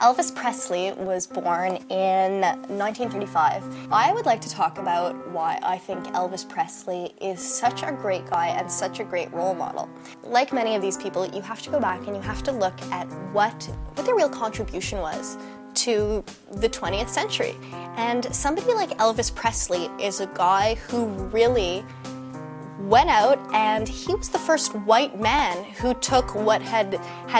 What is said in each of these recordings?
Elvis Presley was born in 1935. I would like to talk about why I think Elvis Presley is such a great guy and such a great role model. Like many of these people, you have to go back and you have to look at what their real contribution was to the 20th century. And somebody like Elvis Presley is a guy who really went out, and he was the first white man who took what had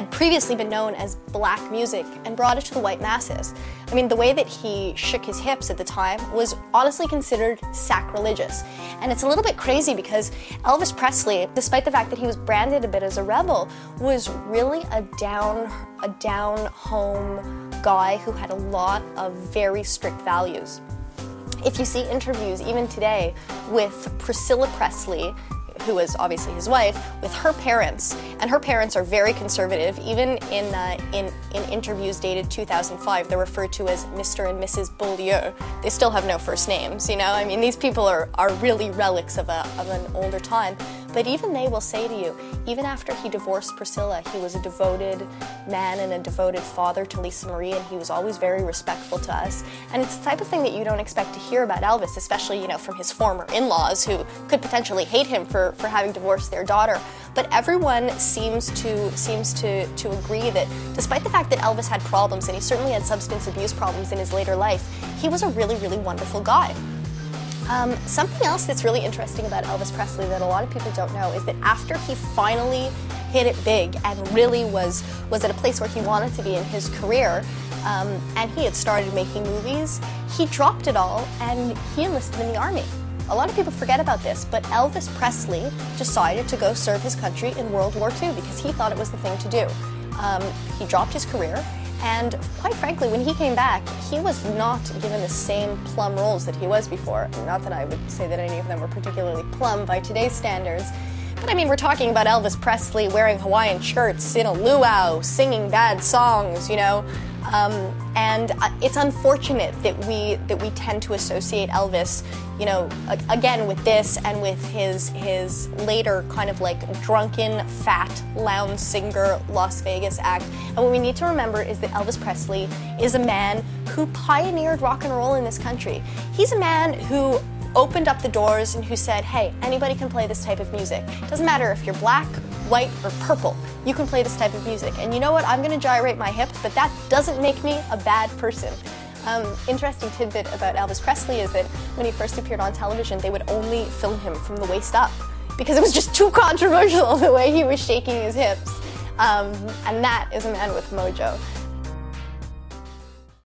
previously been known as black music and brought it to the white masses. I mean, the way that he shook his hips at the time was honestly considered sacrilegious. And it's a little bit crazy because Elvis Presley, despite the fact that he was branded a bit as a rebel, was really a down-home guy who had a lot of very strict values. If you see interviews, even today, with Priscilla Presley, who was obviously his wife, with her parents, and her parents are very conservative. Even in interviews dated 2005, they're referred to as Mr. and Mrs. Beaulieu. They still have no first names, you know? I mean, these people are really relics of an older time. But even they will say to you, even after he divorced Priscilla, he was a devoted man and a devoted father to Lisa Marie, and he was always very respectful to us. And it's the type of thing that you don't expect to hear about Elvis, especially, you know, from his former in-laws who could potentially hate him for having divorced their daughter. But everyone seems to agree that despite the fact that Elvis had problems, and he certainly had substance abuse problems in his later life, he was a really, really wonderful guy. Something else that's really interesting about Elvis Presley that a lot of people don't know is that after he finally hit it big and really was at a place where he wanted to be in his career, and he had started making movies, he dropped it all and he enlisted in the army. A lot of people forget about this, but Elvis Presley decided to go serve his country in World War II because he thought it was the thing to do. He dropped his career, and quite frankly, when he came back, he was not given the same plum roles that he was before. Not that I would say that any of them were particularly plum by today's standards, but I mean, we're talking about Elvis Presley wearing Hawaiian shirts in a luau, singing bad songs, you know. And it's unfortunate that we tend to associate Elvis, you know, again with this and with his later kind of like drunken, fat, lounge singer Las Vegas act. And what we need to remember is that Elvis Presley is a man who pioneered rock and roll in this country. He's a man who opened up the doors and who said, hey, anybody can play this type of music. Doesn't matter if you're black, white, or purple, you can play this type of music. And you know what, I'm gonna gyrate my hips, but that doesn't make me a bad person. Interesting tidbit about Elvis Presley is that when he first appeared on television, they would only film him from the waist up because it was just too controversial the way he was shaking his hips. And that is a man with mojo.